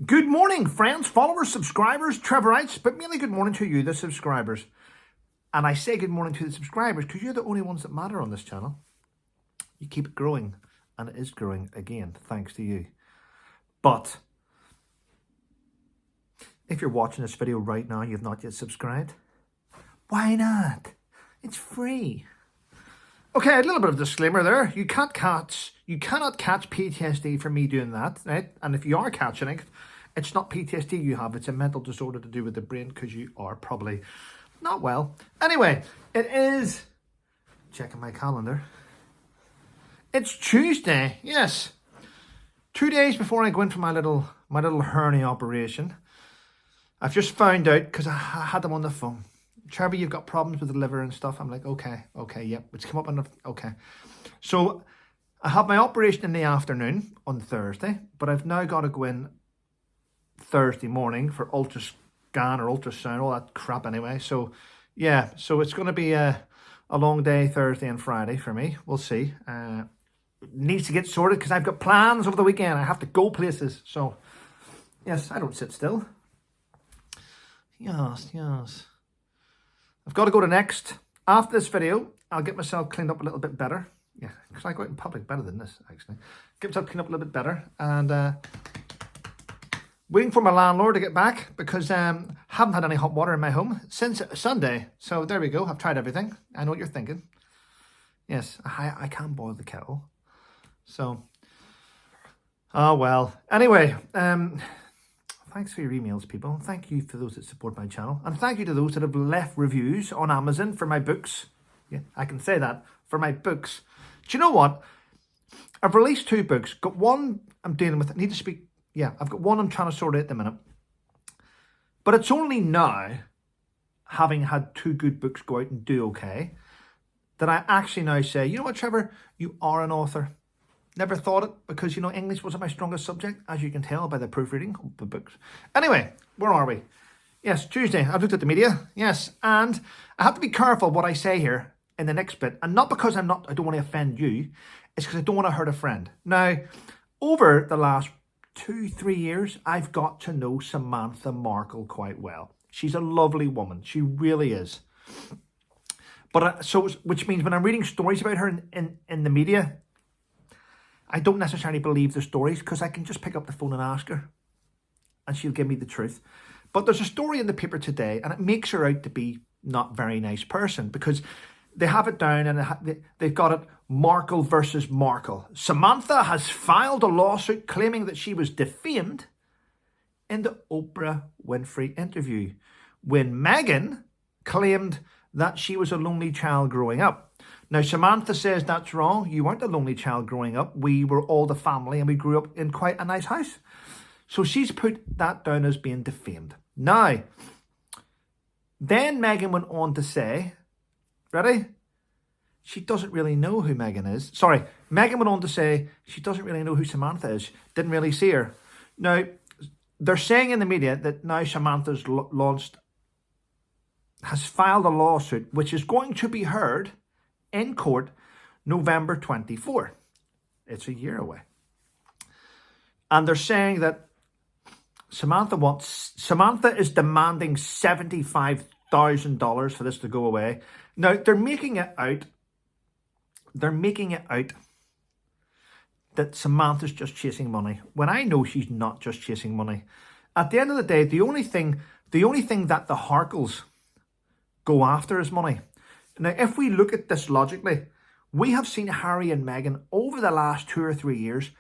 Good morning, friends, followers, subscribers, Trevorites, but mainly good morning to you, the subscribers. And I say good morning to the subscribers because you're the only ones that matter on this channel. You keep it growing, and it is growing again, thanks to you. But if you're watching this video right now, you've not yet subscribed, why not? It's free. Okay, a little bit of disclaimer there. You cannot catch PTSD from me doing that, right? And if you are catching it, it's not PTSD you have. It's a mental disorder to do with the brain because you are probably not well. Anyway, it is, checking my calendar, it's Tuesday, yes. 2 days before I go in for my little hernia operation. I've just found out, because I had them on the phone. Trevor, you've got problems with the liver and stuff. I'm like, okay, yep. It's come up on the, okay. So I have my operation in the afternoon on Thursday, but I've now got to go in Thursday morning for ultrascan or ultrasound, all that crap anyway. So yeah, so it's going to be a long day Thursday and Friday for me. We'll see. Needs to get sorted because I've got plans over the weekend. I have to go places. So yes, I don't sit still. Yes. I've got to go to Next. After this video, I'll get myself cleaned up a little bit better. Yeah, because I go out in public better than this, actually. Get myself cleaned up a little bit better. And waiting for my landlord to get back because haven't had any hot water in my home since Sunday. So there we go. I've tried everything. I know what you're thinking. Yes, I can boil the kettle. So, oh well. Anyway, thanks for your emails, people. Thank you for those that support my channel. And thank you to those that have left reviews on Amazon for my books. Yeah, I can say that. For my books. Do you know what? I've released 2 books. Got one I'm dealing with. I need to speak. Yeah, I've got one I'm trying to sort out at the minute. But it's only now, having had 2 good books go out and do okay, that I actually now say, you know what, Trevor? You are an author. Never thought it because, you know, English wasn't my strongest subject, as you can tell by the proofreading of the books. Anyway, where are we? Yes, Tuesday. I've looked at the media. Yes, and I have to be careful what I say here in the next bit. And not because I don't want to offend you. It's because I don't want to hurt a friend. Now, over the last 2-3 years, I've got to know Samantha Markle quite well. She's a lovely woman. She really is. But which means when I'm reading stories about her in the media, I don't necessarily believe the stories because I can just pick up the phone and ask her and she'll give me the truth. But there's a story in the paper today and it makes her out to be not very nice person because they have it down and they've got it Markle versus Markle. Samantha has filed a lawsuit claiming that she was defamed in the Oprah Winfrey interview when Meghan claimed that she was a lonely child growing up. Now, Samantha says that's wrong. You weren't a lonely child growing up. We were all the family and we grew up in quite a nice house. So she's put that down as being defamed. Now, then Meghan went on to say, ready? She doesn't really know who Meghan is. Sorry, Meghan went on to say she doesn't really know who Samantha is. Didn't really see her. Now, they're saying in the media that now Samantha's has filed a lawsuit which is going to be heard in court November 24. It's a year away. And they're saying that Samantha is demanding $75,000 for this to go away. Now, they're making it out that Samantha's just chasing money, when I know she's not just chasing money. At the end of the day, the only thing that the Harkles go after is money. Now, if we look at this logically, we have seen Harry and Meghan over the last 2 or 3 years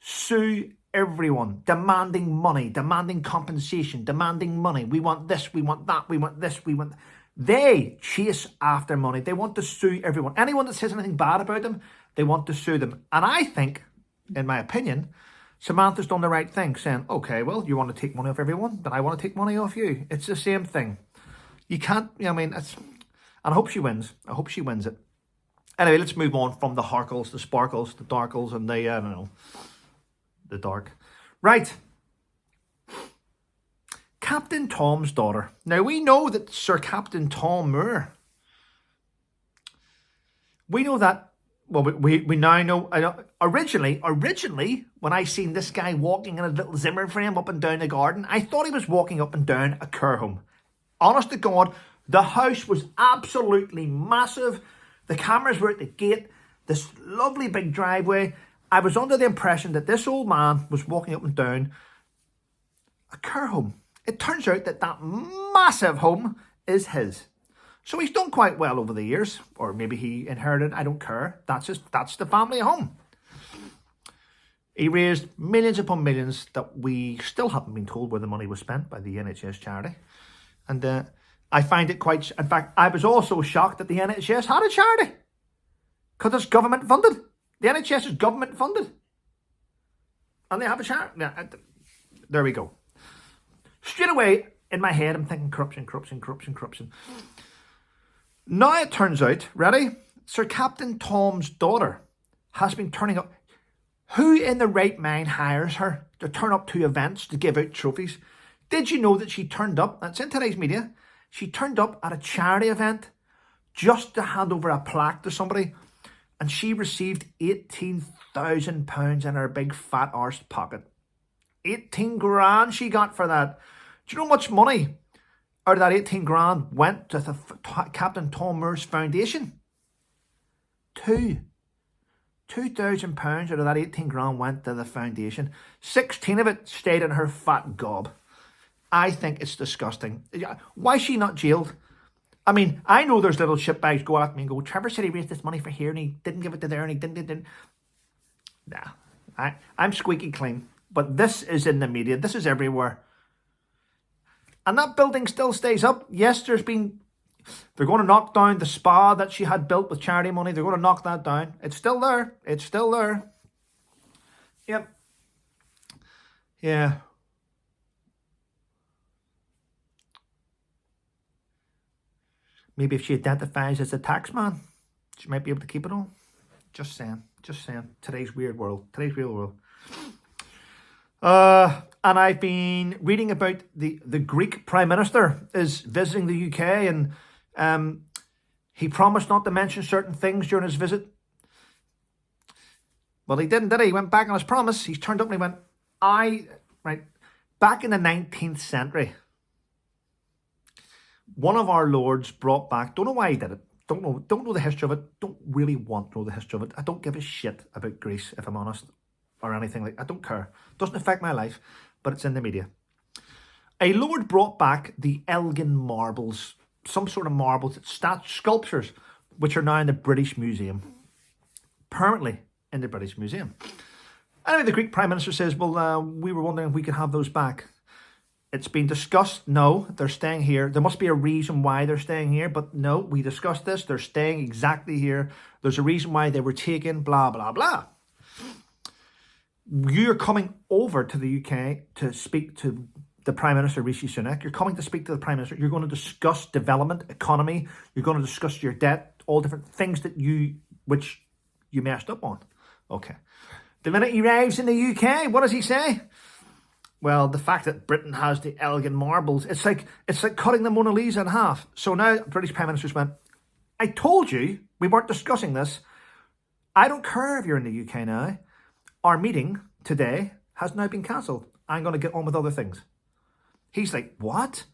sue everyone, demanding money, demanding compensation, demanding money. We want this, we want that, we want this, we want... They chase after money. They want to sue everyone. Anyone that says anything bad about them, they want to sue them. And I think, in my opinion, Samantha's done the right thing, saying, okay, well, you want to take money off everyone, then I want to take money off you. It's the same thing. You can't, I mean, it's... And I hope she wins. I hope she wins it. Anyway, let's move on from the Harkles, the Sparkles, the Darkles, and the, I don't know, the dark. Right. Captain Tom's daughter. Now, we know that Sir Captain Tom Moore, we know that Well, we now know. I know. Originally, when I seen this guy walking in a little Zimmer frame up and down the garden, I thought he was walking up and down a care home. Honest to God, the house was absolutely massive. The cameras were at the gate. This lovely big driveway. I was under the impression that this old man was walking up and down a care home. It turns out that that massive home is his. So he's done quite well over the years, or maybe he inherited, I don't care. That's the family home. He raised millions upon millions that we still haven't been told where the money was spent by the NHS charity. And I find it quite, in fact, I was also shocked that the NHS had a charity. Because it's government funded. The NHS is government funded. And they have a charity. Yeah, there we go. Straight away, in my head, I'm thinking corruption. Now it turns out, ready? Sir Captain Tom's daughter has been turning up. Who in the right mind hires her to turn up to events to give out trophies? Did you know that she turned up, that's in today's media, she turned up at a charity event just to hand over a plaque to somebody, and she received £18,000 in her big fat arse pocket. 18 grand she got for that. Do you know how much money out of that 18 grand went to the Captain Tom Moore's Foundation? £2,000 out of that 18 grand went to the foundation. 16 of it stayed in her fat gob. I think it's disgusting. Why is she not jailed? I mean, I know there's little shitbags go at me and go, Trevor said he raised this money for here and he didn't give it to there and he didn't. Nah, I'm squeaky clean. But this is in the media. This is everywhere. And that building still stays up. Yes, they're going to knock down the spa that she had built with charity money. They're going to knock that down. It's still there. Yep. Yeah. Maybe if she identifies as a tax man, she might be able to keep it all. Just saying. Today's weird world. Today's real world. And I've been reading about the Greek Prime Minister is visiting the UK, and he promised not to mention certain things during his visit. Well, he didn't, did he? He went back on his promise. He's turned up and he went, back in the 19th century, one of our lords brought back, don't know why he did it, don't know the history of it, don't really want to know the history of it. I don't give a shit about Greece, if I'm honest, or anything like, I don't care. Doesn't affect my life, but it's in the media. A lord brought back the Elgin marbles, some sort of marbles, sculptures, which are now in the British Museum. Permanently in the British Museum. Anyway, the Greek Prime Minister says, well, we were wondering if we could have those back. It's been discussed. No, they're staying here. There must be a reason why they're staying here, but no, we discussed this. They're staying exactly here. There's a reason why they were taken, blah, blah, blah. You're coming over to the UK to speak to the Prime Minister, Rishi Sunak. You're coming to speak to the Prime Minister. You're going to discuss development, economy. You're going to discuss your debt, all different things that which you messed up on. Okay. The minute he arrives in the UK, what does he say? Well, the fact that Britain has the Elgin marbles, it's like cutting the Mona Lisa in half. So now British Prime Ministers went, I told you we weren't discussing this. I don't care if you're in the UK now. Our meeting today has now been cancelled. I'm going to get on with other things. He's like, what?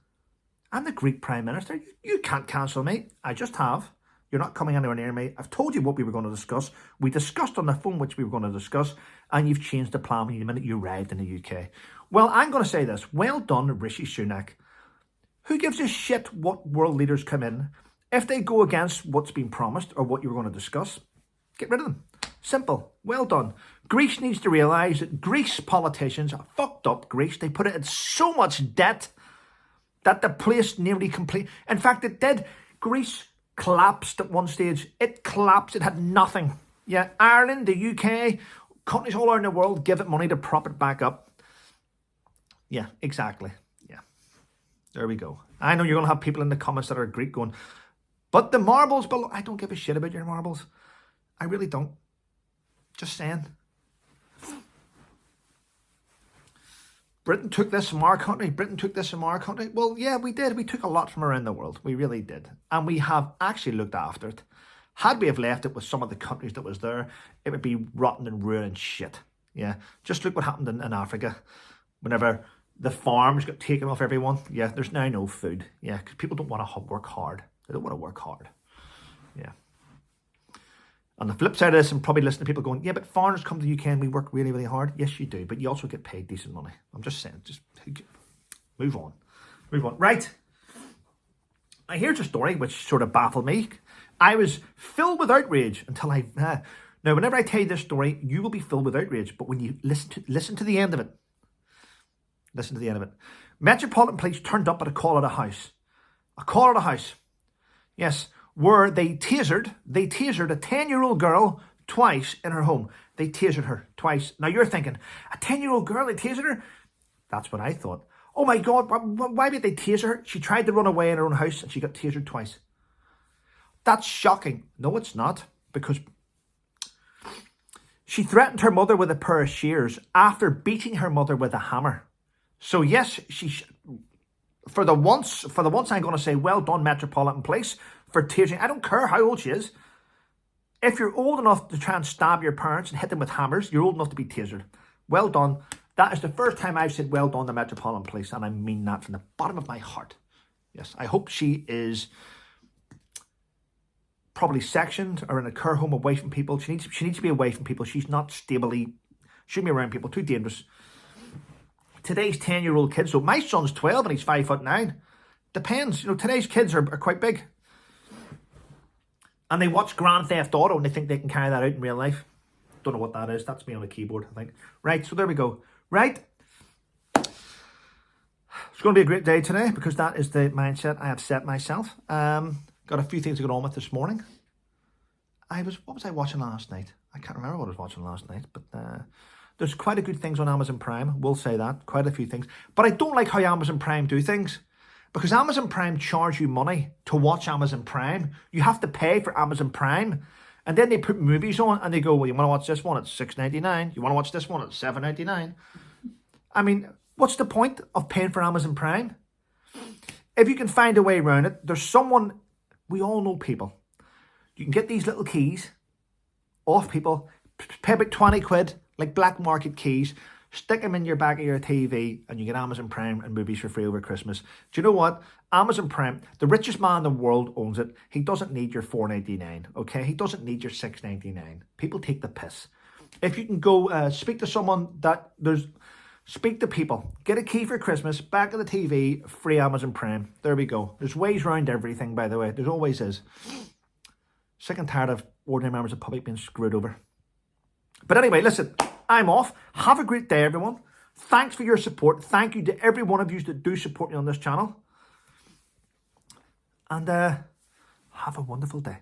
I'm the Greek Prime Minister. You can't cancel me. I just have. You're not coming anywhere near me. I've told you what we were going to discuss. We discussed on the phone which we were going to discuss, and you've changed the plan the minute you arrived in the UK. Well, I'm going to say this. Well done, Rishi Sunak. Who gives a shit what world leaders come in? If they go against what's been promised or what you were going to discuss, get rid of them. Simple. Well done. Greece needs to realise that Greece politicians fucked up Greece. They put it in so much debt that the place nearly complete. In fact, it did. Greece collapsed at one stage. It collapsed. It had nothing. Yeah, Ireland, the UK, countries all around the world give it money to prop it back up. Yeah, exactly. Yeah. There we go. I know you're going to have people in the comments that are Greek going, but the marbles below. I don't give a shit about your marbles. I really don't. Just saying. Britain took this from our country. Well, yeah, we did. We took a lot from around the world. We really did. And we have actually looked after it. Had we have left it with some of the countries that was there, it would be rotten and ruined shit. Yeah, just look what happened in Africa. Whenever the farms got taken off everyone, yeah, there's now no food. Yeah, because people don't want to work hard. They don't want to work hard. Yeah. On the flip side of this, I'm probably listening to people going, yeah, but foreigners come to the UK and we work really, really hard. Yes, you do, but you also get paid decent money. I'm just saying, just move on. Move on. Right. Now, here's a story which sort of baffled me. I was filled with outrage until now, whenever I tell you this story, you will be filled with outrage. But when you listen to the end of it, Metropolitan Police turned up at a call at a house. A call at a house. Yes, where they tasered a 10-year-old girl twice in her home. They tasered her twice. Now you're thinking, a 10-year-old girl, they tasered her? That's what I thought. Oh my God, why did they taser her? She tried to run away in her own house and she got tasered twice. That's shocking. No, it's not, because she threatened her mother with a pair of shears after beating her mother with a hammer. So yes, for the once I'm going to say, well done, Metropolitan Police, for tasering. I don't care how old she is. If you're old enough to try and stab your parents and hit them with hammers, you're old enough to be tasered. Well done. That is the first time I've said well done to Metropolitan Police, and I mean that from the bottom of my heart. Yes, I hope she is probably sectioned or in a care home away from people. She needs to be away from people. She's not stably, shouldn't be around people, too dangerous. Today's 10-year-old kids, so my son's 12 and he's 5'9". Depends, today's kids are quite big. And they watch Grand Theft Auto and they think they can carry that out in real life. Don't know what that is. That's me on a keyboard, I think. Right, so there we go. Right. It's going to be a great day today because that is the mindset I have set myself. Got a few things to get on with this morning. What was I watching last night? I can't remember what I was watching last night, but there's quite a good things on Amazon Prime. We'll say that. Quite a few things. But I don't like how Amazon Prime do things. Because Amazon Prime charge you money to watch Amazon Prime. You have to pay for Amazon Prime. And then they put movies on and they go, well, you want to watch this one? It's $6.99. You want to watch this one? It's $7.99. I mean, what's the point of paying for Amazon Prime? If you can find a way around it, there's someone, we all know people. You can get these little keys off people, pay about 20 quid, like black market keys, stick them in your back of your TV and you get Amazon Prime and movies for free over Christmas. Do you know what? Amazon Prime, the richest man in the world owns it. He doesn't need your $4.99, okay? He doesn't need your $6.99. People take the piss. If you can go speak to someone speak to people. Get a key for Christmas, back of the TV, free Amazon Prime. There we go. There's ways around everything, by the way. There's always is. Sick and tired of ordinary members of the public being screwed over. But anyway, listen, I'm off. Have a great day, everyone. Thanks for your support. Thank you to every one of you that do support me on this channel. And have a wonderful day.